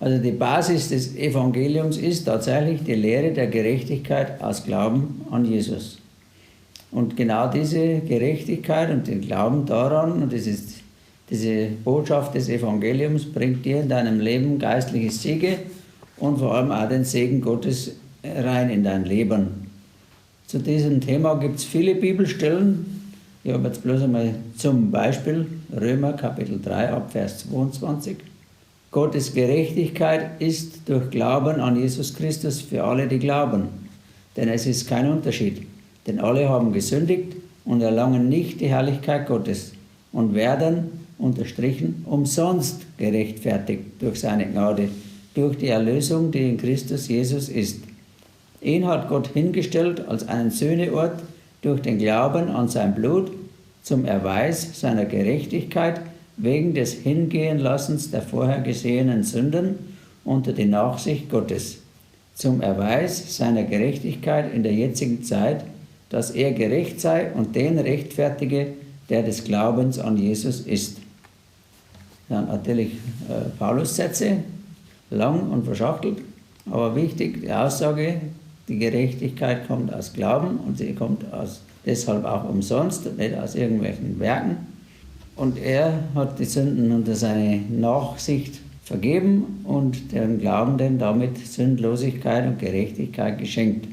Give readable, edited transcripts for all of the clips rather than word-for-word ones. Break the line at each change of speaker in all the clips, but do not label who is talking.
Also die Basis des Evangeliums ist tatsächlich die Lehre der Gerechtigkeit aus Glauben an Jesus. Und genau diese Gerechtigkeit und den Glauben daran, und diese Botschaft des Evangeliums bringt dir in deinem Leben geistliche Siege und vor allem auch den Segen Gottes rein in dein Leben. Zu diesem Thema gibt es viele Bibelstellen. Ich habe jetzt bloß einmal zum Beispiel Römer Kapitel 3 ab Vers 22. Gottes Gerechtigkeit ist durch Glauben an Jesus Christus für alle, die glauben. Denn es ist kein Unterschied. Denn alle haben gesündigt und erlangen nicht die Herrlichkeit Gottes und werden, unterstrichen, umsonst gerechtfertigt durch seine Gnade, durch die Erlösung, die in Christus Jesus ist. Ihn hat Gott hingestellt als einen Sühneort durch den Glauben an sein Blut zum Erweis seiner Gerechtigkeit wegen des Hingehenlassens der vorher gesehenen Sünden unter die Nachsicht Gottes, zum Erweis seiner Gerechtigkeit in der jetzigen Zeit, dass er gerecht sei und den rechtfertige, der des Glaubens an Jesus ist. Dann natürlich Paulus-Sätze, lang und verschachtelt, aber wichtig, die Aussage, die Gerechtigkeit kommt aus Glauben und sie kommt deshalb auch umsonst und nicht aus irgendwelchen Werken. Und er hat die Sünden unter seine Nachsicht vergeben und den Glaubenden damit Sündlosigkeit und Gerechtigkeit geschenkt.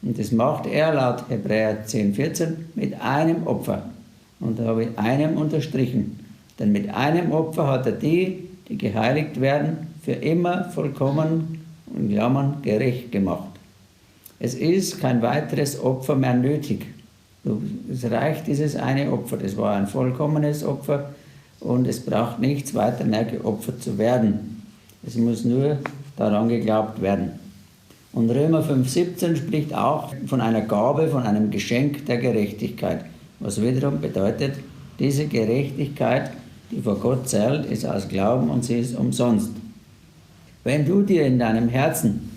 Und das macht er laut Hebräer 10,14 mit einem Opfer. Und da habe ich einem unterstrichen. Denn mit einem Opfer hat er die geheiligt werden, für immer vollkommen und in Klammern gerecht gemacht. Es ist kein weiteres Opfer mehr nötig. Es reicht dieses eine Opfer. Das war ein vollkommenes Opfer und es braucht nichts weiter mehr geopfert zu werden. Es muss nur daran geglaubt werden. Und Römer 5,17 spricht auch von einer Gabe, von einem Geschenk der Gerechtigkeit. Was wiederum bedeutet, diese Gerechtigkeit, die vor Gott zählt, ist aus Glauben und sie ist umsonst. Wenn du dir in deinem Herzen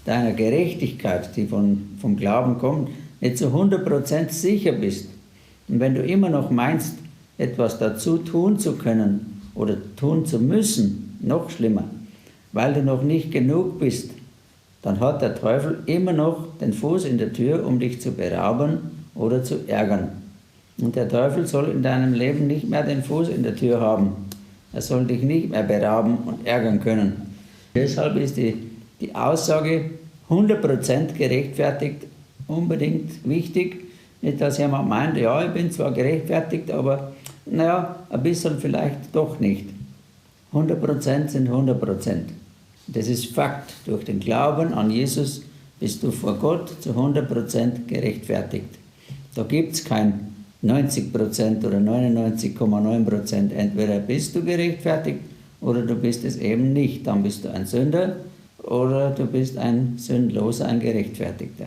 deiner Gerechtigkeit, die vom Glauben kommt, nicht zu 100% sicher bist und wenn du immer noch meinst, etwas dazu tun zu können oder tun zu müssen, noch schlimmer, weil du noch nicht genug bist, dann hat der Teufel immer noch den Fuß in der Tür, um dich zu berauben oder zu ärgern. Und der Teufel soll in deinem Leben nicht mehr den Fuß in der Tür haben. Er soll dich nicht mehr berauben und ärgern können. Deshalb ist die Aussage 100% gerechtfertigt unbedingt wichtig. Nicht, dass jemand meint, ja, ich bin zwar gerechtfertigt, aber naja, ein bisschen vielleicht doch nicht. 100% sind 100%. Das ist Fakt. Durch den Glauben an Jesus bist du vor Gott zu 100% gerechtfertigt. Da gibt es kein 90% oder 99,9%. Entweder bist du gerechtfertigt oder du bist es eben nicht. Dann bist du ein Sünder oder du bist ein Sündloser, ein Gerechtfertigter.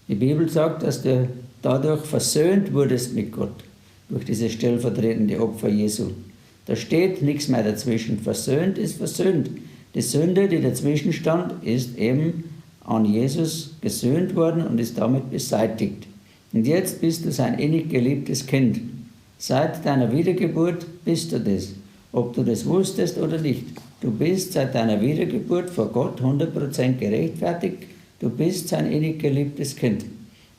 Die Bibel sagt, dass du dadurch versöhnt wurdest mit Gott, durch dieses stellvertretende Opfer Jesu. Da steht nichts mehr dazwischen. Versöhnt ist versöhnt. Die Sünde, die dazwischen stand, ist eben an Jesus gesöhnt worden und ist damit beseitigt. Und jetzt bist du sein innig geliebtes Kind. Seit deiner Wiedergeburt bist du das, ob du das wusstest oder nicht. Du bist seit deiner Wiedergeburt vor Gott 100% gerechtfertigt. Du bist sein innig geliebtes Kind.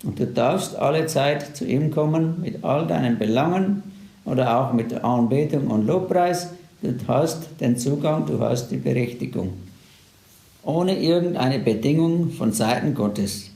Und du darfst alle Zeit zu ihm kommen mit all deinen Belangen oder auch mit der Anbetung und Lobpreis. Du hast den Zugang, du hast die Berechtigung. Ohne irgendeine Bedingung von Seiten Gottes.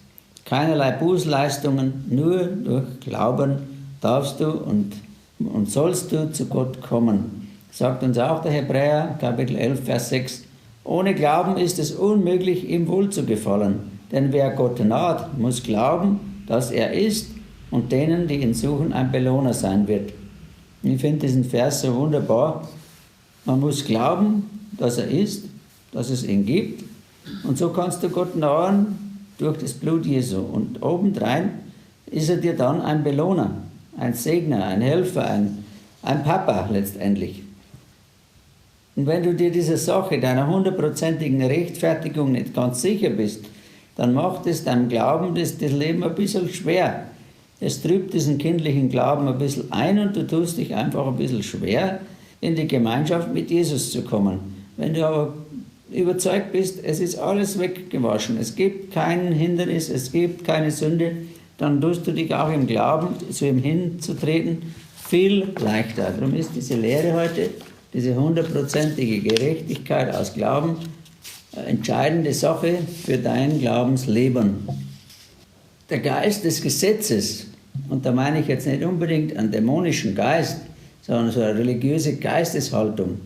Keinerlei Bußleistungen, nur durch Glauben darfst du und sollst du zu Gott kommen. Sagt uns auch der Hebräer, Kapitel 11, Vers 6. Ohne Glauben ist es unmöglich, ihm wohl zu gefallen. Denn wer Gott naht, muss glauben, dass er ist und denen, die ihn suchen, ein Belohner sein wird. Ich finde diesen Vers so wunderbar. Man muss glauben, dass er ist, dass es ihn gibt. Und so kannst du Gott nahen durch das Blut Jesu. Und obendrein ist er dir dann ein Belohner, ein Segner, ein Helfer, ein Papa letztendlich. Und wenn du dir dieser Sache, deiner 100%igen Rechtfertigung nicht ganz sicher bist, dann macht es deinem Glauben das Leben ein bisschen schwer. Es trübt diesen kindlichen Glauben ein bisschen ein und du tust dich einfach ein bisschen schwer, in die Gemeinschaft mit Jesus zu kommen. Wenn du aber überzeugt bist, es ist alles weggewaschen, es gibt kein Hindernis, es gibt keine Sünde, dann tust du dich auch im Glauben, zu ihm hinzutreten, viel leichter. Darum ist diese Lehre heute, diese 100%ige Gerechtigkeit aus Glauben, eine entscheidende Sache für dein Glaubensleben. Der Geist des Gesetzes, und da meine ich jetzt nicht unbedingt einen dämonischen Geist, sondern so eine religiöse Geisteshaltung,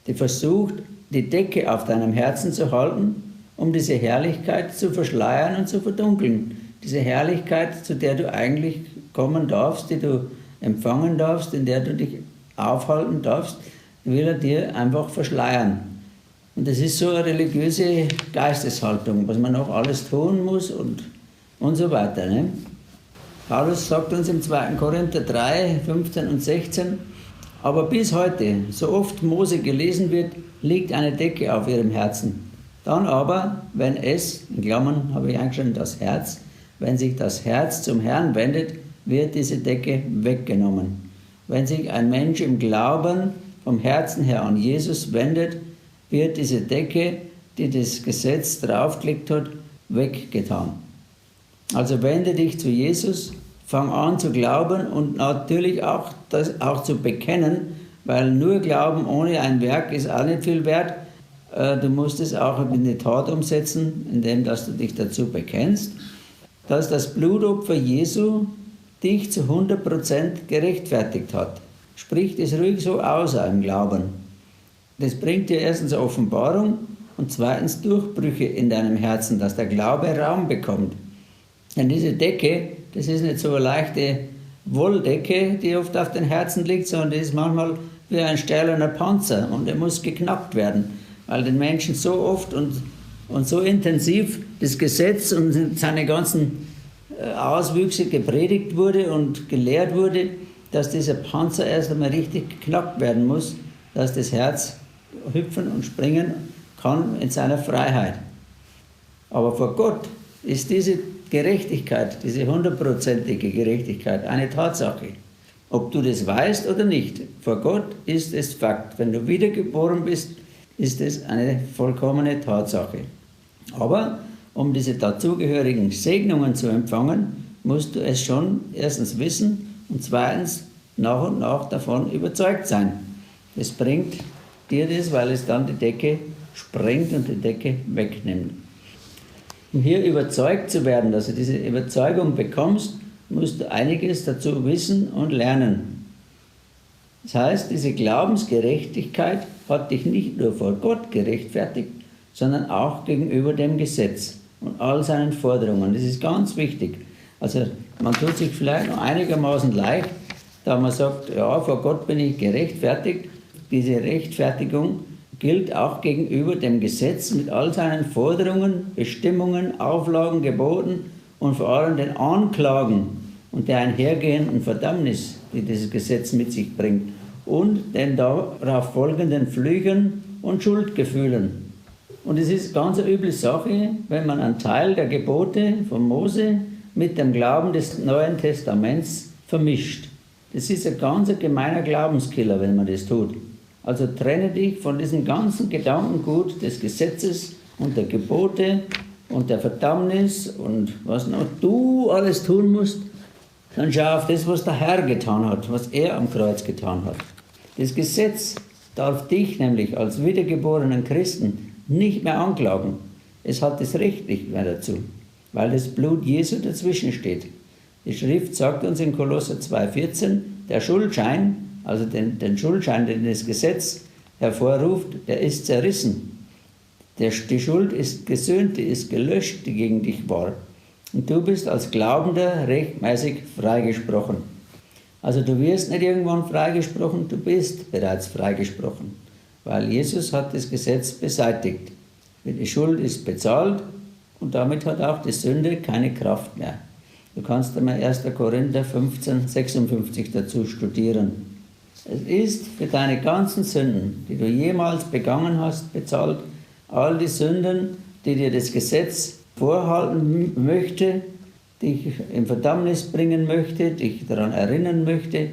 die versucht, die Decke auf deinem Herzen zu halten, um diese Herrlichkeit zu verschleiern und zu verdunkeln. Diese Herrlichkeit, zu der du eigentlich kommen darfst, die du empfangen darfst, in der du dich aufhalten darfst, will er dir einfach verschleiern. Und das ist so eine religiöse Geisteshaltung, was man noch alles tun muss und so weiter. Ne? Paulus sagt uns im 2. Korinther 3, 15 und 16, aber bis heute, so oft Mose gelesen wird, liegt eine Decke auf ihrem Herzen. Dann aber, wenn es, in Klammern habe ich eingeschrieben, das Herz, wenn sich das Herz zum Herrn wendet, wird diese Decke weggenommen. Wenn sich ein Mensch im Glauben vom Herzen her an Jesus wendet, wird diese Decke, die das Gesetz draufgelegt hat, weggetan. Also wende dich zu Jesus, fang an zu glauben und natürlich auch das auch zu bekennen, weil nur Glauben ohne ein Werk ist auch nicht viel wert. Du musst es auch in die Tat umsetzen, indem dass du dich dazu bekennst, dass das Blutopfer Jesu dich zu 100% gerechtfertigt hat. Sprich das ruhig so aus im Glauben. Das bringt dir erstens Offenbarung und zweitens Durchbrüche in deinem Herzen, dass der Glaube Raum bekommt. Denn diese Decke, das ist nicht so eine leichte Wolldecke, die oft auf den Herzen liegt, sondern die ist manchmal wie ein stählerner Panzer und der muss geknackt werden, weil den Menschen so oft und so intensiv das Gesetz und seine ganzen Auswüchse gepredigt wurde und gelehrt wurde, dass dieser Panzer erst einmal richtig geknackt werden muss, dass das Herz hüpfen und springen kann in seiner Freiheit. Aber vor Gott ist diese Gerechtigkeit, diese 100%ige Gerechtigkeit eine Tatsache. Ob du das weißt oder nicht, vor Gott ist es Fakt. Wenn du wiedergeboren bist, ist es eine vollkommene Tatsache. Aber um diese dazugehörigen Segnungen zu empfangen, musst du es schon erstens wissen und zweitens nach und nach davon überzeugt sein. Das bringt dir das, weil es dann die Decke sprengt und die Decke wegnimmt. Um hier überzeugt zu werden, dass du diese Überzeugung bekommst, musst du einiges dazu wissen und lernen. Das heißt, diese Glaubensgerechtigkeit hat dich nicht nur vor Gott gerechtfertigt, sondern auch gegenüber dem Gesetz und all seinen Forderungen. Das ist ganz wichtig. Also man tut sich vielleicht noch einigermaßen leicht, da man sagt, ja, vor Gott bin ich gerechtfertigt. Diese Rechtfertigung gilt auch gegenüber dem Gesetz mit all seinen Forderungen, Bestimmungen, Auflagen, Geboten und vor allem den Anklagen und der einhergehenden Verdammnis, die dieses Gesetz mit sich bringt, und den darauf folgenden Flüchen und Schuldgefühlen. Und es ist ganz eine üble Sache, wenn man einen Teil der Gebote von Mose mit dem Glauben des Neuen Testaments vermischt. Das ist ein ganz gemeiner Glaubenskiller, wenn man das tut. Also trenne dich von diesem ganzen Gedankengut des Gesetzes und der Gebote und der Verdammnis und was noch du alles tun musst, dann schau auf das, was der Herr getan hat, was er am Kreuz getan hat. Das Gesetz darf dich nämlich als wiedergeborenen Christen nicht mehr anklagen. Es hat das Recht nicht mehr dazu, weil das Blut Jesu dazwischen steht. Die Schrift sagt uns in Kolosser 2,14, der Schuldschein, also den Schuldschein, den das Gesetz hervorruft, der ist zerrissen. Die Schuld ist gesöhnt, die ist gelöscht, die gegen dich war. Und du bist als Glaubender rechtmäßig freigesprochen. Also du wirst nicht irgendwann freigesprochen, du bist bereits freigesprochen, weil Jesus hat das Gesetz beseitigt. Die Schuld ist bezahlt und damit hat auch die Sünde keine Kraft mehr. Du kannst einmal 1. Korinther 15, 56 dazu studieren. Es ist für deine ganzen Sünden, die du jemals begangen hast, bezahlt. All die Sünden, die dir das Gesetz vorhalten möchte, dich in Verdammnis bringen möchte, dich daran erinnern möchte,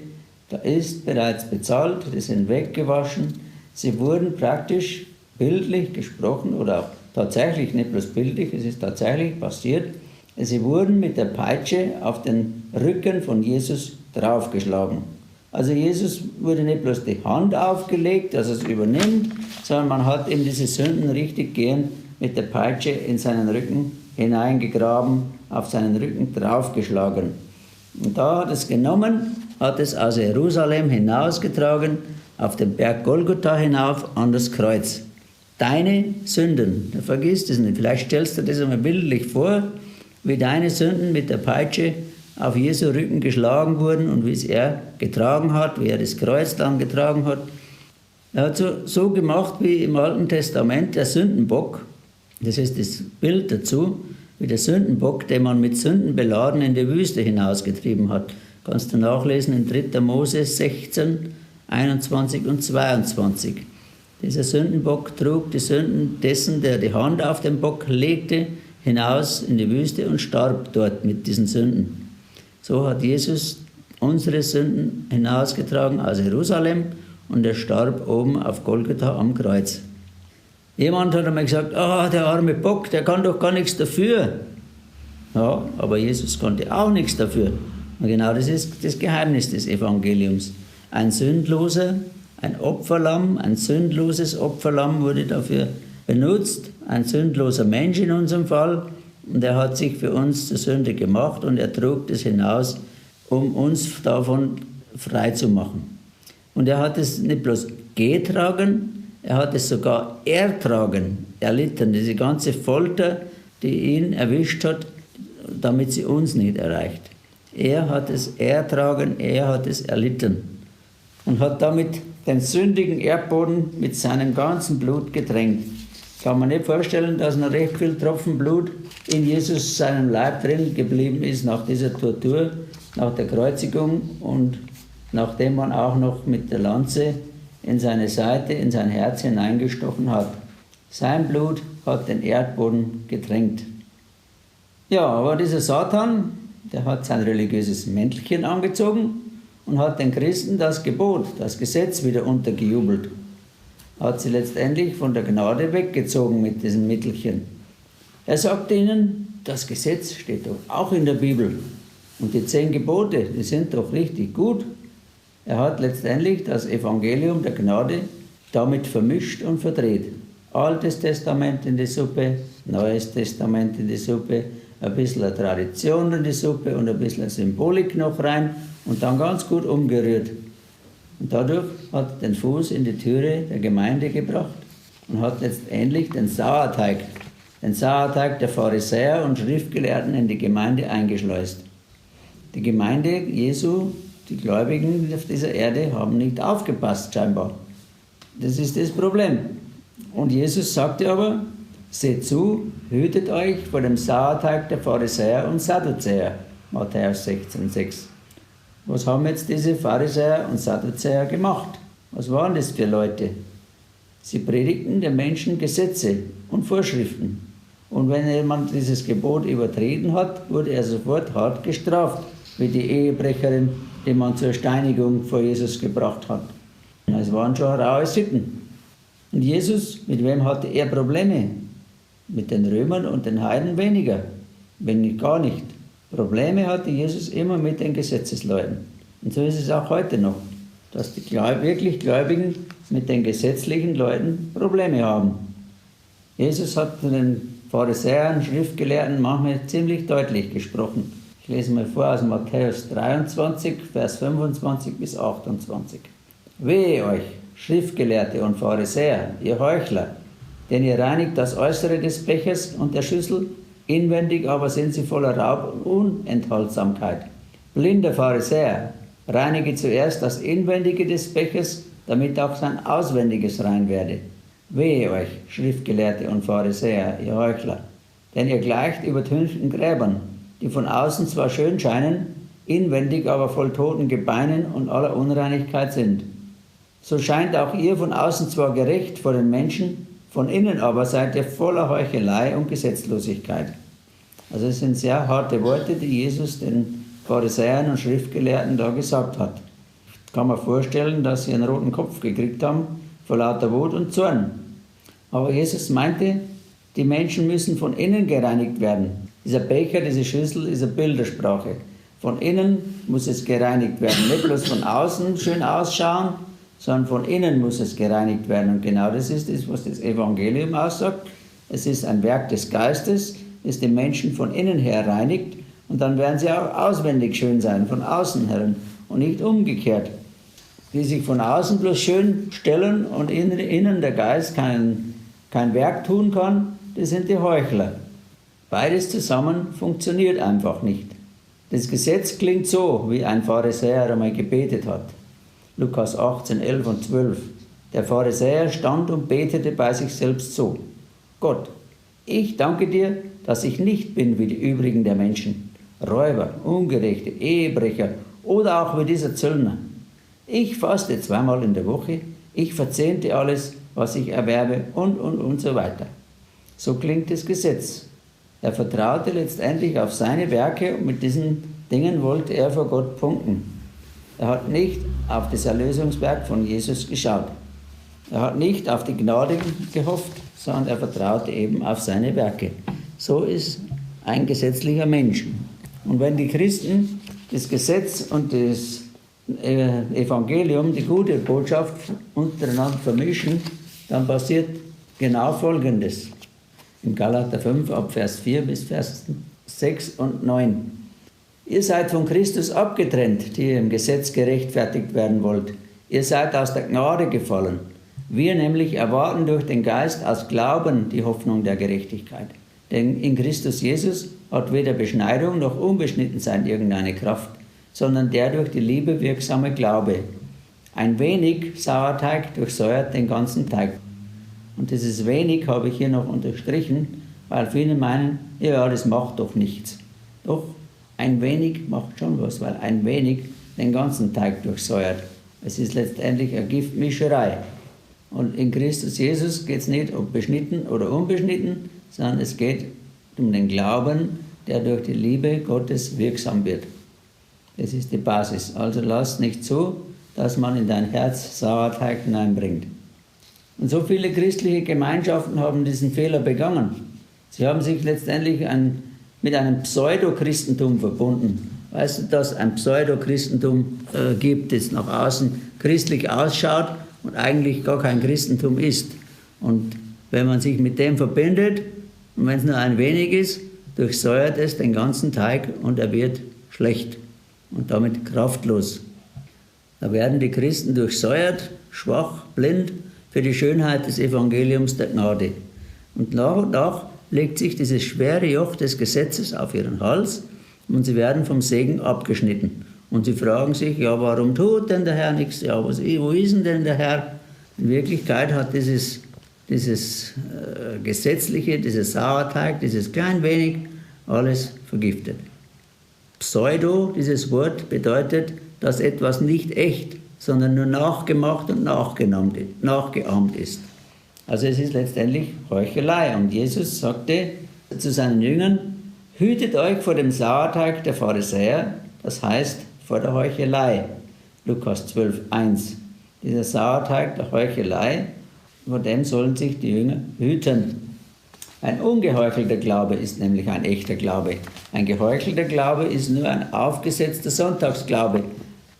da ist bereits bezahlt, die sind weggewaschen. Sie wurden praktisch bildlich gesprochen oder auch tatsächlich, nicht bloß bildlich, es ist tatsächlich passiert, sie wurden mit der Peitsche auf den Rücken von Jesus draufgeschlagen. Also Jesus wurde nicht bloß die Hand aufgelegt, dass er es übernimmt, sondern man hat ihm diese Sünden richtig gehend mit der Peitsche in seinen Rücken hineingegraben, auf seinen Rücken draufgeschlagen. Und da hat es genommen, hat es aus Jerusalem hinausgetragen, auf den Berg Golgotha hinauf an das Kreuz. Deine Sünden, da vergisst es nicht, vielleicht stellst du dir das einmal bildlich vor, wie deine Sünden mit der Peitsche auf Jesu Rücken geschlagen wurden und wie es er getragen hat, wie er das Kreuz dann getragen hat. Er hat so gemacht wie im Alten Testament der Sündenbock, das ist das Bild dazu, wie der Sündenbock, den man mit Sünden beladen in die Wüste hinausgetrieben hat. Kannst du nachlesen in 3. Mose 16, 21 und 22. Dieser Sündenbock trug die Sünden dessen, der die Hand auf den Bock legte, hinaus in die Wüste und starb dort mit diesen Sünden. So hat Jesus unsere Sünden hinausgetragen aus Jerusalem und er starb oben auf Golgotha am Kreuz. Jemand hat einmal gesagt, der arme Bock, der kann doch gar nichts dafür. Ja, aber Jesus konnte auch nichts dafür. Und genau das ist das Geheimnis des Evangeliums. Ein sündloser, ein Opferlamm, ein sündloses Opferlamm wurde dafür benutzt, ein sündloser Mensch in unserem Fall. Und er hat sich für uns zur Sünde gemacht und er trug das hinaus, um uns davon frei zu machen. Und er hat es nicht bloß getragen, er hat es sogar ertragen, erlitten, diese ganze Folter, die ihn erwischt hat, damit sie uns nicht erreicht. Er hat es ertragen, er hat es erlitten und hat damit den sündigen Erdboden mit seinem ganzen Blut getränkt. Kann man nicht vorstellen, dass noch recht viel Tropfen Blut in Jesus seinem Leib drin geblieben ist nach dieser Tortur, nach der Kreuzigung und nachdem man auch noch mit der Lanze in seine Seite, in sein Herz hineingestochen hat. Sein Blut hat den Erdboden getränkt. Ja, aber dieser Satan, der hat sein religiöses Mäntelchen angezogen und hat den Christen das Gebot, das Gesetz wieder untergejubelt. Hat sie letztendlich von der Gnade weggezogen mit diesem Mittelchen. Er sagt ihnen, das Gesetz steht doch auch in der Bibel. Und die 10 Gebote, die sind doch richtig gut. Er hat letztendlich das Evangelium der Gnade damit vermischt und verdreht. Altes Testament in die Suppe, Neues Testament in die Suppe, ein bisschen Tradition in die Suppe und ein bisschen Symbolik noch rein und dann ganz gut umgerührt. Und dadurch hat er den Fuß in die Türe der Gemeinde gebracht und hat letztendlich den Sauerteig der Pharisäer und Schriftgelehrten in die Gemeinde eingeschleust. Die Gemeinde Jesu, die Gläubigen auf dieser Erde, haben nicht aufgepasst scheinbar. Das ist das Problem. Und Jesus sagte aber, seht zu, hütet euch vor dem Sauerteig der Pharisäer und Sadduzäer. Matthäus 16,6. Was haben jetzt diese Pharisäer und Sadduzäer gemacht? Was waren das für Leute? Sie predigten den Menschen Gesetze und Vorschriften. Und wenn jemand dieses Gebot übertreten hat, wurde er sofort hart gestraft, wie die Ehebrecherin, die man zur Steinigung vor Jesus gebracht hat. Es waren schon raue Sitten. Und Jesus, mit wem hatte er Probleme? Mit den Römern und den Heiden weniger, wenn nicht gar nicht. Probleme hatte Jesus immer mit den Gesetzesleuten. Und so ist es auch heute noch, dass die wirklich Gläubigen mit den gesetzlichen Leuten Probleme haben. Jesus hat zu den Pharisäern, Schriftgelehrten manchmal ziemlich deutlich gesprochen. Ich lese mal vor aus Matthäus 23, Vers 25 bis 28. Wehe euch, Schriftgelehrte und Pharisäer, ihr Heuchler, denn ihr reinigt das Äußere des Bechers und der Schüssel, inwendig aber sind sie voller Raub und Unenthaltsamkeit. Blinder Pharisäer, reinige zuerst das Inwendige des Bechers, damit auch sein Auswendiges rein werde. Wehe euch, Schriftgelehrte und Pharisäer, ihr Heuchler, denn ihr gleicht übertünchten Gräbern, die von außen zwar schön scheinen, inwendig aber voll toten Gebeinen und aller Unreinigkeit sind. So scheint auch ihr von außen zwar gerecht vor den Menschen, von innen aber seid ihr voller Heuchelei und Gesetzlosigkeit. Also es sind sehr harte Worte, die Jesus den Pharisäern und Schriftgelehrten da gesagt hat. Kann man vorstellen, dass sie einen roten Kopf gekriegt haben vor lauter Wut und Zorn. Aber Jesus meinte, die Menschen müssen von innen gereinigt werden. Dieser Becher, diese Schüssel ist eine Bildersprache. Von innen muss es gereinigt werden. Nicht bloß von außen schön ausschauen, sondern von innen muss es gereinigt werden. Und genau das ist es, was das Evangelium aussagt. Es ist ein Werk des Geistes, das die Menschen von innen her reinigt. Und dann werden sie auch auswendig schön sein, von außen her und nicht umgekehrt. Die sich von außen bloß schön stellen und innen der Geist kein Werk tun kann, das sind die Heuchler. Beides zusammen funktioniert einfach nicht. Das Gesetz klingt so, wie ein Pharisäer einmal gebetet hat. Lukas 18, 11 und 12. Der Pharisäer stand und betete bei sich selbst so: Gott, ich danke dir, dass ich nicht bin wie die übrigen der Menschen, Räuber, Ungerechte, Ehebrecher oder auch wie dieser Zöllner. Ich faste 2-mal in der Woche, ich verzehnte alles, was ich erwerbe und so weiter. So klingt das Gesetz. Er vertraute letztendlich auf seine Werke und mit diesen Dingen wollte er vor Gott punkten. Er hat nicht auf das Erlösungswerk von Jesus geschaut. Er hat nicht auf die Gnade gehofft, sondern er vertraute eben auf seine Werke. So ist ein gesetzlicher Mensch. Und wenn die Christen das Gesetz und das Evangelium, die gute Botschaft, untereinander vermischen, dann passiert genau Folgendes. In Galater 5, ab Vers 4 bis Vers 6 und 9. Ihr seid von Christus abgetrennt, die ihr im Gesetz gerechtfertigt werden wollt. Ihr seid aus der Gnade gefallen. Wir nämlich erwarten durch den Geist aus Glauben die Hoffnung der Gerechtigkeit. Denn in Christus Jesus hat weder Beschneidung noch Unbeschnittensein irgendeine Kraft, sondern der durch die Liebe wirksame Glaube. Ein wenig Sauerteig durchsäuert den ganzen Teig. Und dieses wenig habe ich hier noch unterstrichen, weil viele meinen, ja, das macht doch nichts. Doch, ein wenig macht schon was, weil ein wenig den ganzen Teig durchsäuert. Es ist letztendlich eine Giftmischerei. Und in Christus Jesus geht es nicht um beschnitten oder unbeschnitten, sondern es geht um den Glauben, der durch die Liebe Gottes wirksam wird. Das ist die Basis. Also lasst nicht zu, dass man in dein Herz Sauerteig hineinbringt. Und so viele christliche Gemeinschaften haben diesen Fehler begangen. Sie haben sich letztendlich mit einem Pseudo-Christentum verbunden. Weißt du, dass es ein Pseudo-Christentum gibt, das nach außen christlich ausschaut und eigentlich gar kein Christentum ist. Und wenn man sich mit dem verbindet, und wenn es nur ein wenig ist, durchsäuert es den ganzen Teig und er wird schlecht und damit kraftlos. Da werden die Christen durchsäuert, schwach, blind für die Schönheit des Evangeliums der Gnade. Und nach und nach legt sich dieses schwere Joch des Gesetzes auf ihren Hals und sie werden vom Segen abgeschnitten. Und sie fragen sich, ja, warum tut denn der Herr nichts? Ja, wo ist denn der Herr? In Wirklichkeit hat dieses Gesetzliche, dieses Sauerteig, dieses klein wenig, alles vergiftet. Pseudo, dieses Wort, bedeutet, dass etwas nicht echt, sondern nur nachgemacht und nachgeahmt ist. Also es ist letztendlich Heuchelei. Und Jesus sagte zu seinen Jüngern, hütet euch vor dem Sauerteig der Pharisäer, das heißt vor der Heuchelei. Lukas 12, 1. Dieser Sauerteig der Heuchelei, vor dem sollen sich die Jünger hüten. Ein ungeheuchelter Glaube ist nämlich ein echter Glaube. Ein geheuchelter Glaube ist nur ein aufgesetzter Sonntagsglaube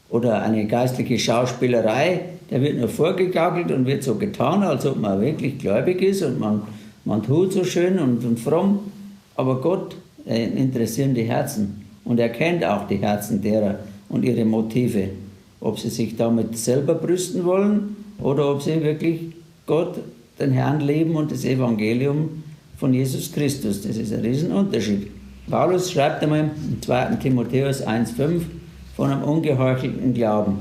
oder eine geistliche Schauspielerei, der wird nur vorgegaukelt und wird so getan, als ob man wirklich gläubig ist und man tut so schön und fromm. Aber Gott interessieren die Herzen und er kennt auch die Herzen derer und ihre Motive. Ob sie sich damit selber brüsten wollen oder ob sie wirklich Gott, den Herrn lieben und das Evangelium von Jesus Christus. Das ist ein Riesenunterschied. Paulus schreibt einmal im 2. Timotheus 1,5 von einem ungeheuchelten Glauben.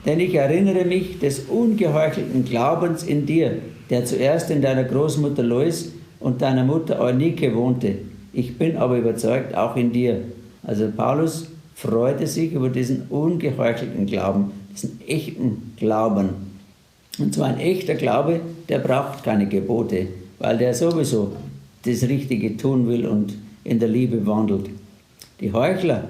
Denn ich erinnere mich des ungeheuchelten Glaubens in dir, der zuerst in deiner Großmutter Lois und deiner Mutter Eunike wohnte. Ich bin aber überzeugt, auch in dir. Also Paulus freute sich über diesen ungeheuchelten Glauben, diesen echten Glauben. Und zwar ein echter Glaube, der braucht keine Gebote, weil der sowieso das Richtige tun will und in der Liebe wandelt. Die Heuchler,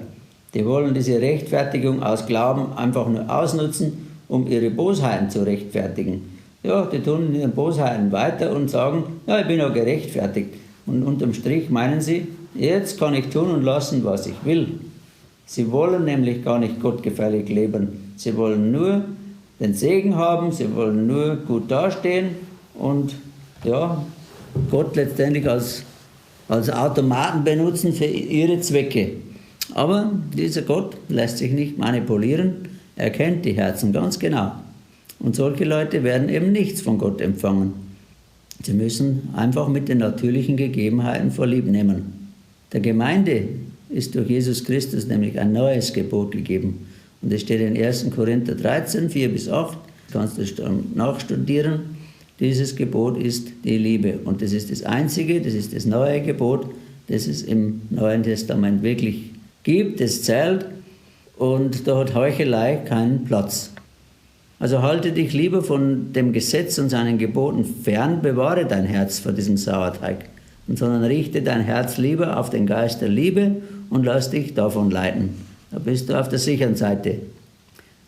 die wollen diese Rechtfertigung aus Glauben einfach nur ausnutzen, um ihre Bosheiten zu rechtfertigen. ja, die tun in ihren Bosheiten weiter und sagen, ja, ich bin auch gerechtfertigt. Und unterm Strich meinen sie, jetzt kann ich tun und lassen, was ich will. Sie wollen nämlich gar nicht gottgefällig leben. Sie wollen nur den Segen haben, sie wollen nur gut dastehen und ja, Gott letztendlich als Automaten benutzen für ihre Zwecke. Aber dieser Gott lässt sich nicht manipulieren, er kennt die Herzen ganz genau. Und solche Leute werden eben nichts von Gott empfangen. Sie müssen einfach mit den natürlichen Gegebenheiten vorlieb nehmen. Der Gemeinde ist durch Jesus Christus nämlich ein neues Gebot gegeben. Und es steht in 1. Korinther 13, 4-8, kannst du nachstudieren. Dieses Gebot ist die Liebe. Und das ist das einzige, das ist das neue Gebot, das es im Neuen Testament wirklich gibt, das zählt. Und da hat Heuchelei keinen Platz. Also halte dich lieber von dem Gesetz und seinen Geboten fern, bewahre dein Herz vor diesem Sauerteig, sondern richte dein Herz lieber auf den Geist der Liebe und lass dich davon leiten. Da bist du auf der sicheren Seite.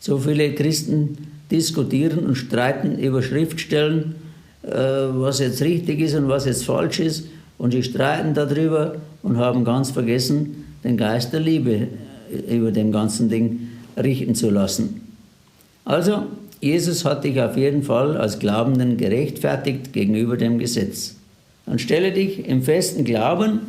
So viele Christen diskutieren und streiten über Schriftstellen, was jetzt richtig ist und was jetzt falsch ist, und sie streiten darüber und haben ganz vergessen, den Geist der Liebe über dem ganzen Ding richten zu lassen. Also, Jesus hat dich auf jeden Fall als Glaubenden gerechtfertigt gegenüber dem Gesetz. Dann stelle dich im festen Glauben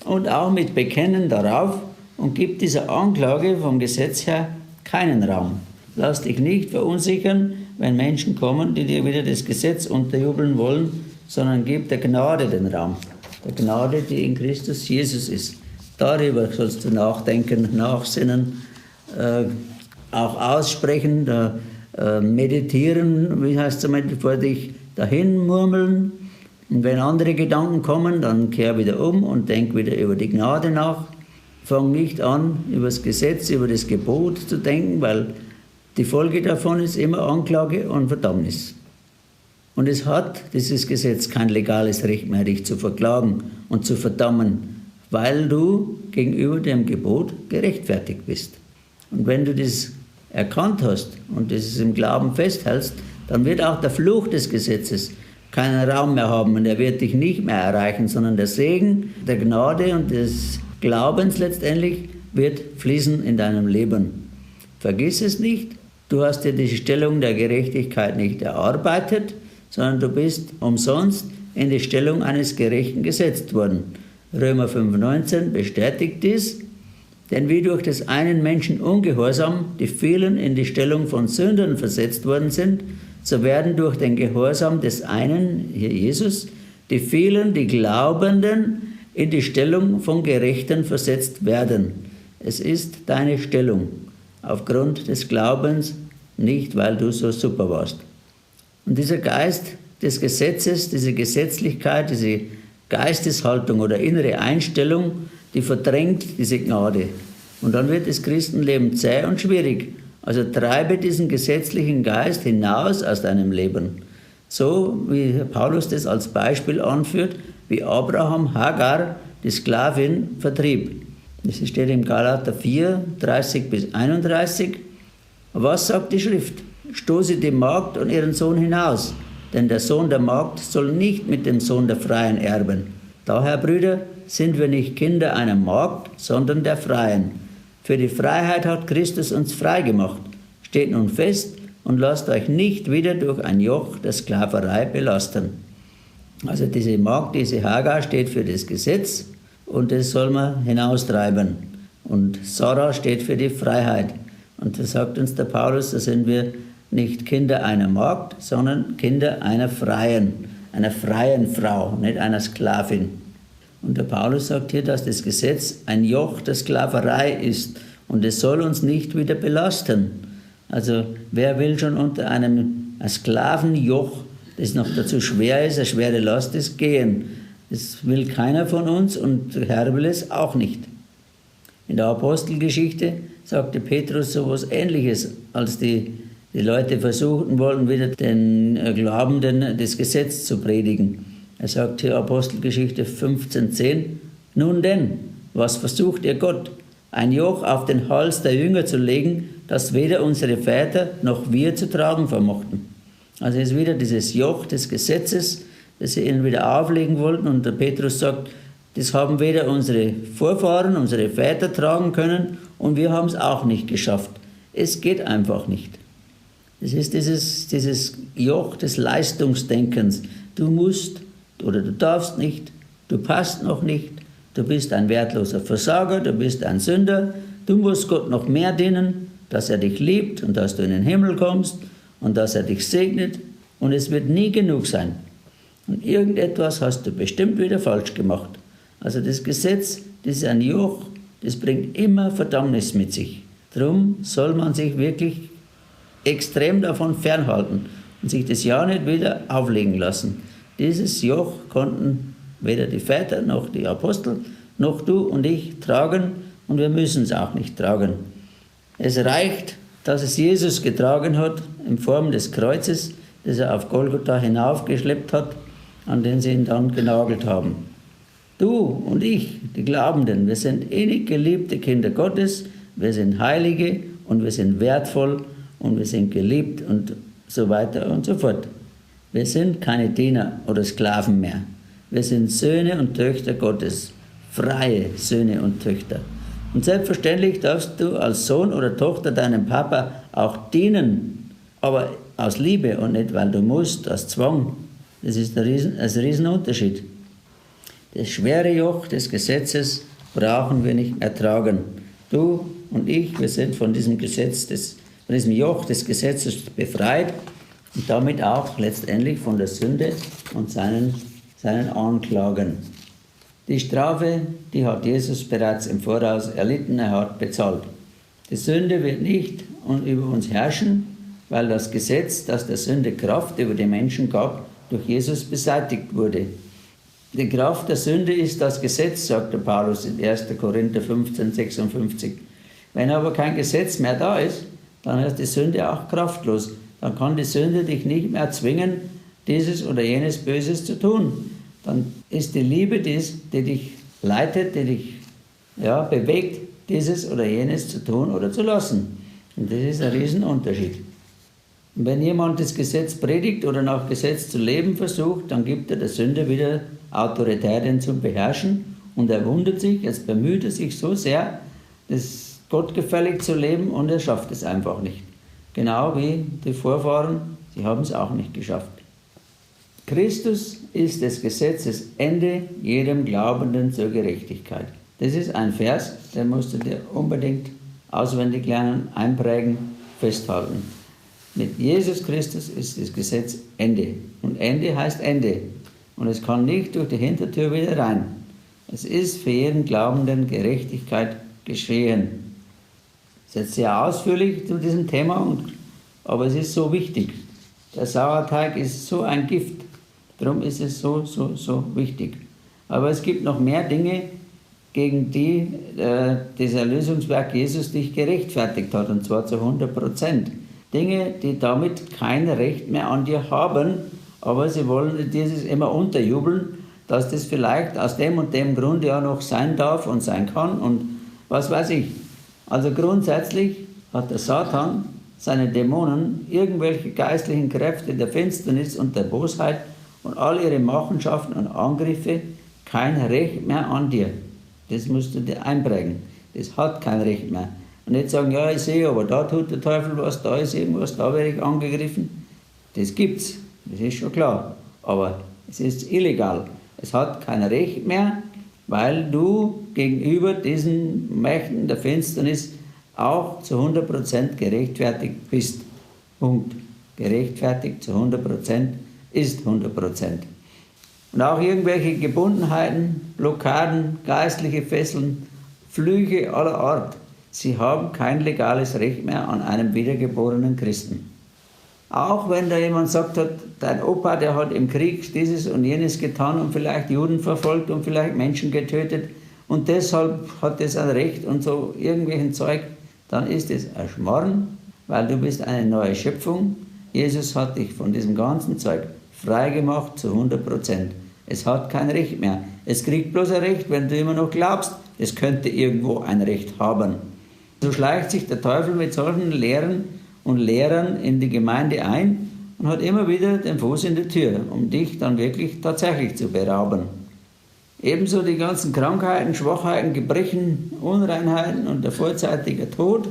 und auch mit Bekennen darauf und gib dieser Anklage vom Gesetz her keinen Raum. Lass dich nicht verunsichern, wenn Menschen kommen, die dir wieder das Gesetz unterjubeln wollen, sondern gib der Gnade den Raum. Der Gnade, die in Christus Jesus ist. Darüber sollst du nachdenken, nachsinnen, auch aussprechen, meditieren, wie heißt es, vor dich dahin murmeln. Und wenn andere Gedanken kommen, dann kehr wieder um und denk wieder über die Gnade nach. Fang nicht an, über das Gesetz, über das Gebot zu denken, weil die Folge davon ist immer Anklage und Verdammnis. Und es hat dieses Gesetz kein legales Recht mehr, dich zu verklagen und zu verdammen, weil du gegenüber dem Gebot gerechtfertigt bist. Und wenn du das erkannt hast und das im Glauben festhältst, dann wird auch der Fluch des Gesetzes keinen Raum mehr haben und er wird dich nicht mehr erreichen, sondern der Segen der Gnade und des Glaubens letztendlich wird fließen in deinem Leben. Vergiss es nicht, du hast dir die Stellung der Gerechtigkeit nicht erarbeitet, sondern du bist umsonst in die Stellung eines Gerechten gesetzt worden. Römer 5,19 bestätigt dies, denn wie durch des einen Menschen Ungehorsam die vielen in die Stellung von Sündern versetzt worden sind, so werden durch den Gehorsam des einen, hier Jesus, die vielen, die Glaubenden, in die Stellung von Gerechten versetzt werden. Es ist deine Stellung, aufgrund des Glaubens, nicht weil du so super warst. Und dieser Geist des Gesetzes, diese Gesetzlichkeit, diese Geisteshaltung oder innere Einstellung, die verdrängt diese Gnade. Und dann wird das Christenleben zäh und schwierig. Also treibe diesen gesetzlichen Geist hinaus aus deinem Leben. So wie Paulus das als Beispiel anführt, wie Abraham Hagar, die Sklavin, vertrieb. Das steht im Galater 4, 30-31. Was sagt die Schrift? Stoße die Magd und ihren Sohn hinaus, denn der Sohn der Magd soll nicht mit dem Sohn der Freien erben. Daher, Brüder, sind wir nicht Kinder einer Magd, sondern der Freien. Für die Freiheit hat Christus uns frei gemacht. Steht nun fest und lasst euch nicht wieder durch ein Joch der Sklaverei belasten. Also diese Magd, diese Hagar steht für das Gesetz und das soll man hinaustreiben. Und Sarah steht für die Freiheit. Und da sagt uns der Paulus, da sind wir nicht Kinder einer Magd, sondern Kinder einer freien Frau, nicht einer Sklavin. Und der Paulus sagt hier, dass das Gesetz ein Joch der Sklaverei ist und es soll uns nicht wieder belasten. Also wer will schon unter einem Sklavenjoch, das noch dazu schwer ist, eine schwere Last ist, gehen? Das will keiner von uns und der Herr will es auch nicht. In der Apostelgeschichte sagte Petrus so etwas Ähnliches, als die Leute versuchten wollten, wieder den Glaubenden das Gesetz zu predigen. Er sagt hier Apostelgeschichte 15,10, nun denn, was versucht ihr Gott? Ein Joch auf den Hals der Jünger zu legen, das weder unsere Väter noch wir zu tragen vermochten. Also es ist wieder dieses Joch des Gesetzes, das sie ihnen wieder auflegen wollten. Und der Petrus sagt, das haben weder unsere Vorfahren, unsere Väter tragen können und wir haben es auch nicht geschafft. Es geht einfach nicht. Es ist dieses Joch des Leistungsdenkens. Du musst oder du darfst nicht, du passt noch nicht, du bist ein wertloser Versager, du bist ein Sünder, du musst Gott noch mehr dienen, dass er dich liebt und dass du in den Himmel kommst und dass er dich segnet und es wird nie genug sein. Und irgendetwas hast du bestimmt wieder falsch gemacht. Also das Gesetz, das ist ein Joch, das bringt immer Verdammnis mit sich. Darum soll man sich wirklich extrem davon fernhalten und sich das ja nicht wieder auflegen lassen. Dieses Joch konnten weder die Väter noch die Apostel noch du und ich tragen und wir müssen es auch nicht tragen. Es reicht, dass es Jesus getragen hat in Form des Kreuzes, das er auf Golgotha hinaufgeschleppt hat, an den sie ihn dann genagelt haben. Du und ich, die Glaubenden, wir sind innig geliebte Kinder Gottes, wir sind Heilige und wir sind wertvoll und wir sind geliebt und so weiter und so fort. Wir sind keine Diener oder Sklaven mehr. Wir sind Söhne und Töchter Gottes, freie Söhne und Töchter. Und selbstverständlich darfst du als Sohn oder Tochter deinem Papa auch dienen, aber aus Liebe und nicht, weil du musst, aus Zwang. Das ist ein Riesenunterschied. Das schwere Joch des Gesetzes brauchen wir nicht mehr tragen. Du und ich, wir sind von diesem von diesem Joch des Gesetzes befreit und damit auch letztendlich von der Sünde und seinen Anklagen. Die Strafe, die hat Jesus bereits im Voraus erlitten, er hat bezahlt. Die Sünde wird nicht über uns herrschen, weil das Gesetz, das der Sünde Kraft über die Menschen gab, durch Jesus beseitigt wurde. Die Kraft der Sünde ist das Gesetz, sagt der Paulus in 1. Korinther 15, 56. Wenn aber kein Gesetz mehr da ist, dann ist die Sünde auch kraftlos. Dann kann die Sünde dich nicht mehr zwingen, dieses oder jenes Böses zu tun. Dann ist die Liebe dies, die dich leitet, die dich bewegt, dieses oder jenes zu tun oder zu lassen. Und das ist ein Riesenunterschied. Und wenn jemand das Gesetz predigt oder nach Gesetz zu leben versucht, dann gibt er der Sünde wieder Autorität, ihn zu beherrschen. Und er wundert sich, jetzt bemüht er sich so sehr, das gottgefällig zu leben und er schafft es einfach nicht. Genau wie die Vorfahren, sie haben es auch nicht geschafft. Christus ist des Gesetzes Ende jedem Glaubenden zur Gerechtigkeit. Das ist ein Vers, den musst du dir unbedingt auswendig lernen, einprägen, festhalten. Mit Jesus Christus ist das Gesetz Ende. Und Ende heißt Ende. Und es kann nicht durch die Hintertür wieder rein. Es ist für jeden Glaubenden Gerechtigkeit geschehen. Das ist jetzt sehr ausführlich zu diesem Thema, aber es ist so wichtig. Der Sauerteig ist so ein Gift. Darum ist es so wichtig. Aber es gibt noch mehr Dinge, gegen die das Erlösungswerk Jesus dich gerechtfertigt hat, und zwar zu 100%. Dinge, die damit kein Recht mehr an dir haben, aber sie wollen dieses immer unterjubeln, dass das vielleicht aus dem und dem Grund ja noch sein darf und sein kann und was weiß ich. Also grundsätzlich hat der Satan, seine Dämonen, irgendwelche geistlichen Kräfte der Finsternis und der Bosheit und all ihre Machenschaften und Angriffe kein Recht mehr an dir. Das musst du dir einprägen. Das hat kein Recht mehr. Und nicht sagen, ja, ich sehe, aber da tut der Teufel was, da ist irgendwas, da werde ich angegriffen. Das gibt's, das ist schon klar. Aber es ist illegal. Es hat kein Recht mehr, weil du gegenüber diesen Mächten der Finsternis auch zu 100% gerechtfertigt bist. Punkt. Gerechtfertigt zu 100% ist 100%. Und auch irgendwelche Gebundenheiten, Blockaden, geistliche Fesseln, Flüche aller Art, sie haben kein legales Recht mehr an einem wiedergeborenen Christen. Auch wenn da jemand sagt hat, dein Opa, der hat im Krieg dieses und jenes getan und vielleicht Juden verfolgt und vielleicht Menschen getötet und deshalb hat das ein Recht und so irgendwelchen Zeug, dann ist es ein Schmarrn, weil du bist eine neue Schöpfung. Jesus hat dich von diesem ganzen Zeug frei gemacht zu 100%. Es hat kein Recht mehr. Es kriegt bloß ein Recht, wenn du immer noch glaubst, es könnte irgendwo ein Recht haben. So schleicht sich der Teufel mit solchen Lehren und Lehrern in die Gemeinde ein und hat immer wieder den Fuß in die Tür, um dich dann wirklich tatsächlich zu berauben. Ebenso die ganzen Krankheiten, Schwachheiten, Gebrechen, Unreinheiten und der vorzeitige Tod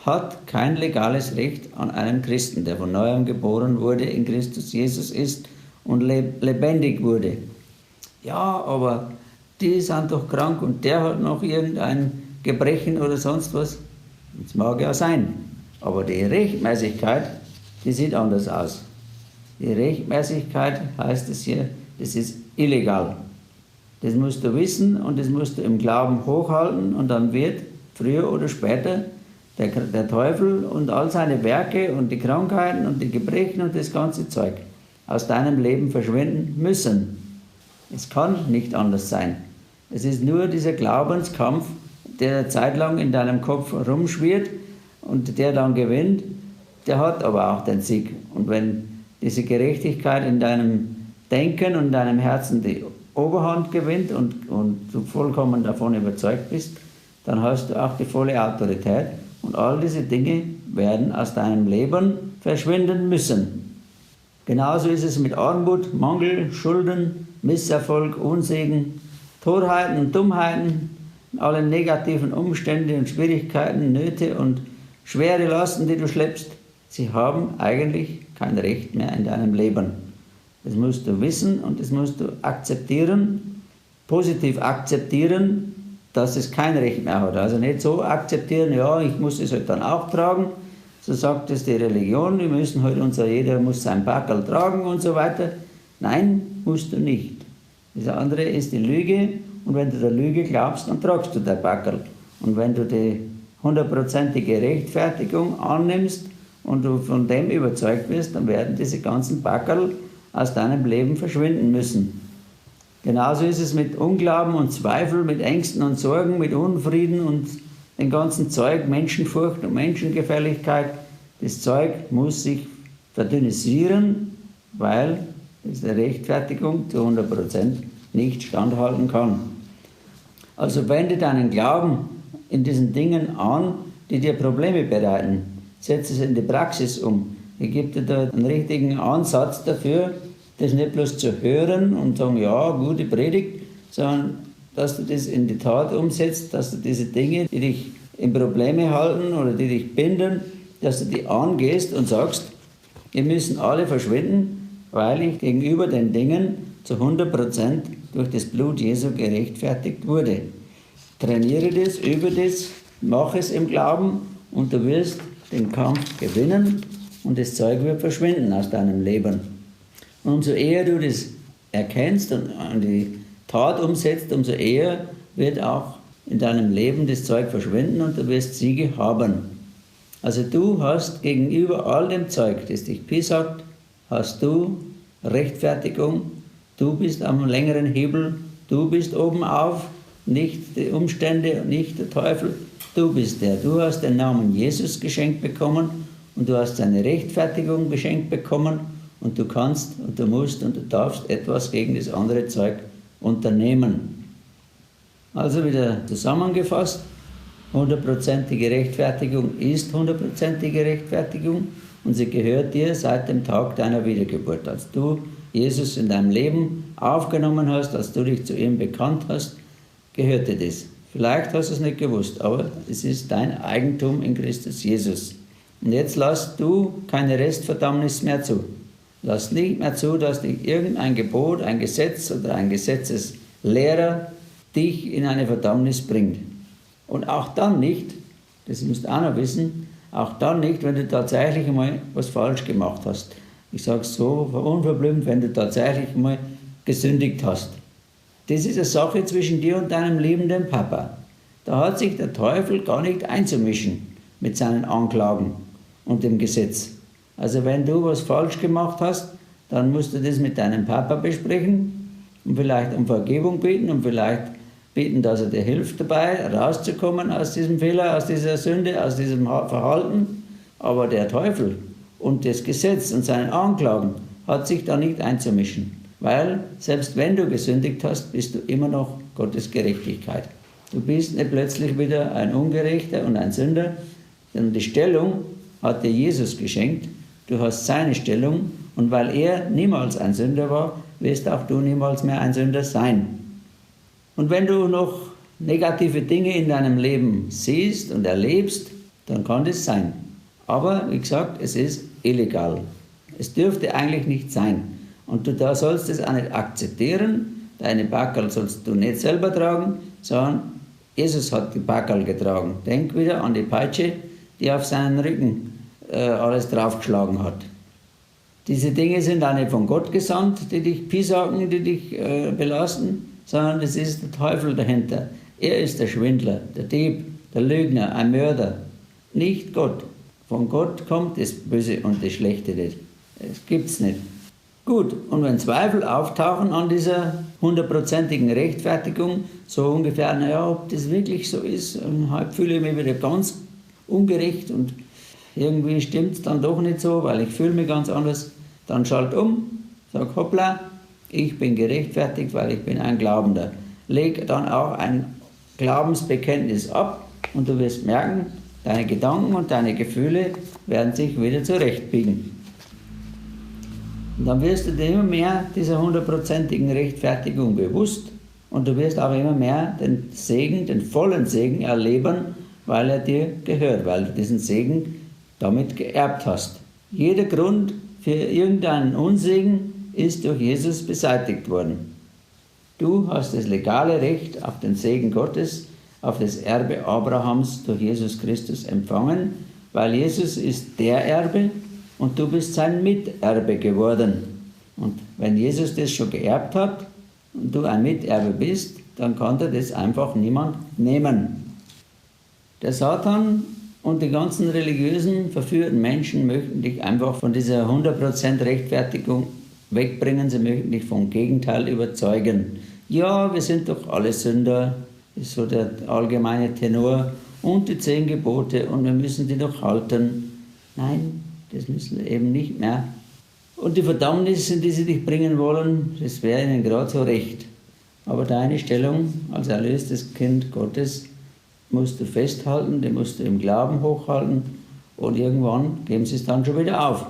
hat kein legales Recht an einen Christen, der von neuem geboren wurde, in Christus Jesus ist und lebendig wurde. Ja, aber die sind doch krank und der hat noch irgendein Gebrechen oder sonst was. Das mag ja sein, aber die Rechtmäßigkeit, die sieht anders aus. Die Rechtmäßigkeit heißt es hier, das ist illegal. Das musst du wissen und das musst du im Glauben hochhalten und dann wird früher oder später der Teufel und all seine Werke und die Krankheiten und die Gebrechen und das ganze Zeug aus deinem Leben verschwinden müssen. Es kann nicht anders sein. Es ist nur dieser Glaubenskampf, der eine Zeit lang in deinem Kopf rumschwirrt und der dann gewinnt, der hat aber auch den Sieg. Und wenn diese Gerechtigkeit in deinem Denken und deinem Herzen die Oberhand gewinnt und du vollkommen davon überzeugt bist, dann hast du auch die volle Autorität und all diese Dinge werden aus deinem Leben verschwinden müssen. Genauso ist es mit Armut, Mangel, Schulden, Misserfolg, Unsegen, Torheiten und Dummheiten, alle negativen Umstände und Schwierigkeiten, Nöte und schwere Lasten, die du schleppst. Sie haben eigentlich kein Recht mehr in deinem Leben. Das musst du wissen und das musst du akzeptieren, positiv akzeptieren, dass es kein Recht mehr hat. Also nicht so akzeptieren, ja, ich muss es halt dann auch tragen, so sagt es die Religion, wir müssen halt jeder muss sein Packerl tragen und so weiter. Nein, musst du nicht. Das andere ist die Lüge und wenn du der Lüge glaubst, dann tragst du dein Packerl. Und wenn du die 100%ige Rechtfertigung annimmst und du von dem überzeugt bist, dann werden diese ganzen Packerl aus deinem Leben verschwinden müssen. Genauso ist es mit Unglauben und Zweifel, mit Ängsten und Sorgen, mit Unfrieden und dem ganzen Zeug, Menschenfurcht und Menschengefälligkeit. Das Zeug muss sich verdünnisieren, weil diese Rechtfertigung zu 100% nicht standhalten kann. Also wende deinen Glauben in diesen Dingen an, die dir Probleme bereiten. Setze es in die Praxis um. Ich gebe dir da einen richtigen Ansatz dafür, das nicht bloß zu hören und sagen, ja, gute Predigt, sondern dass du das in die Tat umsetzt, dass du diese Dinge, die dich in Probleme halten oder die dich binden, dass du die angehst und sagst, die müssen alle verschwinden, weil ich gegenüber den Dingen zu 100% durch das Blut Jesu gerechtfertigt wurde. Trainiere das, übe das, mach es im Glauben und du wirst den Kampf gewinnen und das Zeug wird verschwinden aus deinem Leben. Und umso eher du das erkennst und an die Tat umsetzt, umso eher wird auch in deinem Leben das Zeug verschwinden und du wirst Siege haben. Also du hast gegenüber all dem Zeug, das dich piesackt, hast du Rechtfertigung, du bist am längeren Hebel, du bist oben auf, nicht die Umstände, nicht der Teufel, du bist der. Du hast den Namen Jesus geschenkt bekommen und du hast seine Rechtfertigung geschenkt bekommen und du kannst und du musst und du darfst etwas gegen das andere Zeug unternehmen. Also wieder zusammengefasst, 100%ige Rechtfertigung ist 100%ige Rechtfertigung und sie gehört dir seit dem Tag deiner Wiedergeburt. Als du Jesus in deinem Leben aufgenommen hast, als du dich zu ihm bekannt hast, gehört dir das. Vielleicht hast du es nicht gewusst, aber es ist dein Eigentum in Christus Jesus. Und jetzt lass du keine Restverdammnis mehr zu. Lass nicht mehr zu, dass dich irgendein Gebot, ein Gesetz oder ein Gesetzeslehrer dich in eine Verdammnis bringt. Und auch dann nicht, das musst du auch noch wissen, auch dann nicht, wenn du tatsächlich einmal was falsch gemacht hast. Ich sage es so unverblümt, wenn du tatsächlich einmal gesündigt hast. Das ist eine Sache zwischen dir und deinem liebenden Papa. Da hat sich der Teufel gar nicht einzumischen mit seinen Anklagen und dem Gesetz. Also wenn du was falsch gemacht hast, dann musst du das mit deinem Papa besprechen und vielleicht um Vergebung bitten und vielleicht bitten, dass er dir hilft dabei, rauszukommen aus diesem Fehler, aus dieser Sünde, aus diesem Verhalten. Aber der Teufel und das Gesetz und seine Anklagen hat sich da nicht einzumischen. Weil selbst wenn du gesündigt hast, bist du immer noch Gottes Gerechtigkeit. Du bist nicht plötzlich wieder ein Ungerechter und ein Sünder, denn die Stellung hat dir Jesus geschenkt. Du hast seine Stellung Und weil er niemals ein Sünder war, wirst auch du niemals mehr ein Sünder sein. Und wenn du noch negative Dinge in deinem Leben siehst und erlebst, dann kann das sein. Aber wie gesagt, es ist illegal. Es dürfte eigentlich nicht sein. Und du da sollst es auch nicht akzeptieren. Deine Backerl sollst du nicht selber tragen, sondern Jesus hat die Backerl getragen. Denk wieder an die Peitsche, die auf seinen Rücken alles draufgeschlagen hat. Diese Dinge sind auch nicht von Gott gesandt, die dich piesacken, die dich belasten, sondern es ist der Teufel dahinter. Er ist der Schwindler, der Dieb, der Lügner, ein Mörder. Nicht Gott. Von Gott kommt das Böse und das Schlechte nicht. Das gibt's nicht. Gut, und wenn Zweifel auftauchen an dieser 100%igen Rechtfertigung, so ungefähr, naja, ob das wirklich so ist, halb fühle ich mich wieder ganz ungerecht und irgendwie stimmt es dann doch nicht so, weil ich fühle mich ganz anders, dann schalt um, sag hoppla, ich bin gerechtfertigt, weil ich bin ein Glaubender. Leg dann auch ein Glaubensbekenntnis ab und du wirst merken, deine Gedanken und deine Gefühle werden sich wieder zurechtbiegen. Und dann wirst du dir immer mehr dieser 100%igen Rechtfertigung bewusst und du wirst auch immer mehr den Segen, den vollen Segen erleben, weil er dir gehört, weil du diesen Segen damit geerbt hast. Jeder Grund für irgendeinen Unsegen ist durch Jesus beseitigt worden. Du hast das legale Recht auf den Segen Gottes, auf das Erbe Abrahams durch Jesus Christus empfangen, weil Jesus ist der Erbe und du bist sein Miterbe geworden. Und wenn Jesus das schon geerbt hat und du ein Miterbe bist, dann kann dir das einfach niemand nehmen. Der Satan und die ganzen religiösen, verführten Menschen möchten dich einfach von dieser 100% Rechtfertigung wegbringen. Sie möchten dich vom Gegenteil überzeugen. Ja, wir sind doch alle Sünder, ist so der allgemeine Tenor. Und die 10 Gebote und wir müssen die doch halten. Nein, das müssen wir eben nicht mehr. Und die Verdammnis, in die sie dich bringen wollen, das wäre ihnen gerade so recht. Aber deine Stellung als erlöstes Kind Gottes musst du festhalten, die musst du im Glauben hochhalten und irgendwann geben sie es dann schon wieder auf.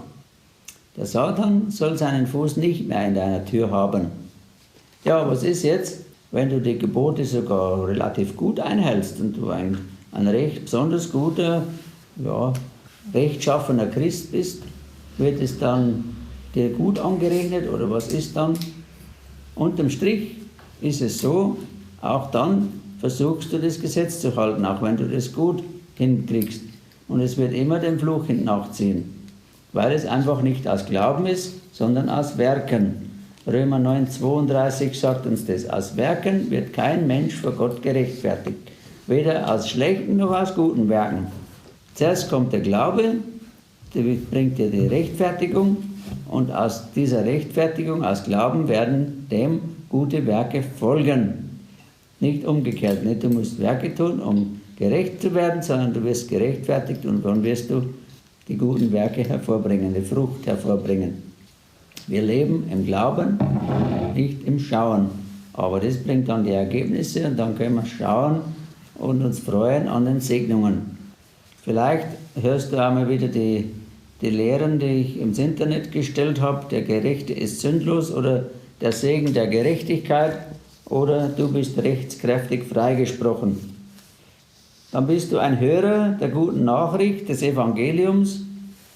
Der Satan soll seinen Fuß nicht mehr in deiner Tür haben. Ja, was ist jetzt, wenn du die Gebote sogar relativ gut einhältst und du ein recht besonders guter, ja, rechtschaffener Christ bist? Wird es dann dir gut angerechnet oder was ist dann? Unterm Strich ist es so, auch dann versuchst du das Gesetz zu halten, auch wenn du das gut hinkriegst. Und es wird immer den Fluch nachziehen, weil es einfach nicht aus Glauben ist, sondern aus Werken. Römer 9,32 sagt uns das. Aus Werken wird kein Mensch vor Gott gerechtfertigt, weder aus schlechten noch aus guten Werken. Zuerst kommt der Glaube, der bringt dir die Rechtfertigung und aus dieser Rechtfertigung, aus Glauben werden dem gute Werke folgen. Nicht umgekehrt, nicht du musst Werke tun, um gerecht zu werden, sondern du wirst gerechtfertigt und dann wirst du die guten Werke hervorbringen, die Frucht hervorbringen. Wir leben im Glauben, nicht im Schauen. Aber das bringt dann die Ergebnisse und dann können wir schauen und uns freuen an den Segnungen. Vielleicht hörst du einmal wieder die Lehren, die ich ins Internet gestellt habe, der Gerechte ist sündlos oder der Segen der Gerechtigkeit oder du bist rechtskräftig freigesprochen. Dann bist du ein Hörer der guten Nachricht des Evangeliums,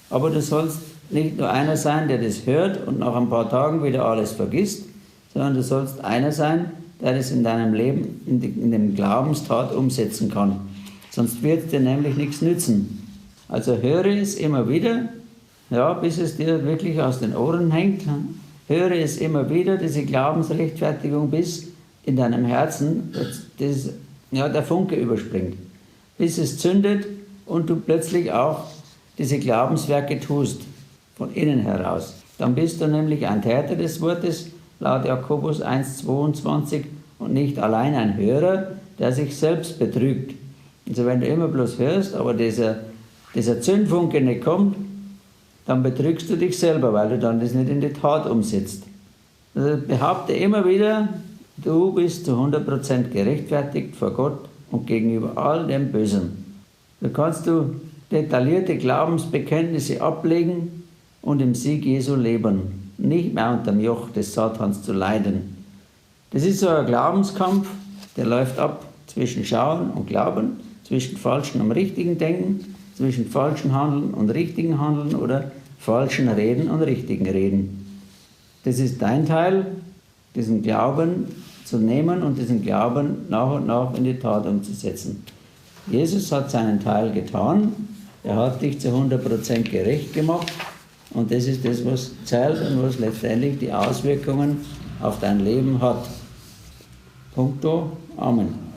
aber du sollst nicht nur einer sein, der das hört und nach ein paar Tagen wieder alles vergisst, sondern du sollst einer sein, der das in deinem Leben, in dem Glaubenstat umsetzen kann. Sonst wird es dir nämlich nichts nützen. Also höre es immer wieder, ja, bis es dir wirklich aus den Ohren hängt. Höre es immer wieder, diese Glaubensrechtfertigung, bis in deinem Herzen der Funke überspringt. Bis es zündet und du plötzlich auch diese Glaubenswerke tust, von innen heraus. Dann bist du nämlich ein Täter des Wortes, laut Jakobus 1,22 und nicht allein ein Hörer, der sich selbst betrügt. Also wenn du immer bloß hörst, aber dieser Zündfunke nicht kommt, dann betrügst du dich selber, weil du dann das nicht in die Tat umsetzt. Also behaupte immer wieder, du bist zu 100% gerechtfertigt vor Gott und gegenüber all dem Bösen. Da kannst du detaillierte Glaubensbekenntnisse ablegen und im Sieg Jesu leben, nicht mehr unter dem Joch des Satans zu leiden. Das ist so ein Glaubenskampf, der läuft ab zwischen Schauen und Glauben, zwischen falschen und richtigen Denken, zwischen falschen Handeln und richtigen Handeln oder falschen Reden und richtigen Reden. Das ist dein Teil, diesen Glauben zu nehmen und diesen Glauben nach und nach in die Tat umzusetzen. Jesus hat seinen Teil getan, er hat dich zu 100% gerecht gemacht und das ist das, was zählt und was letztendlich die Auswirkungen auf dein Leben hat. Punkto. Amen.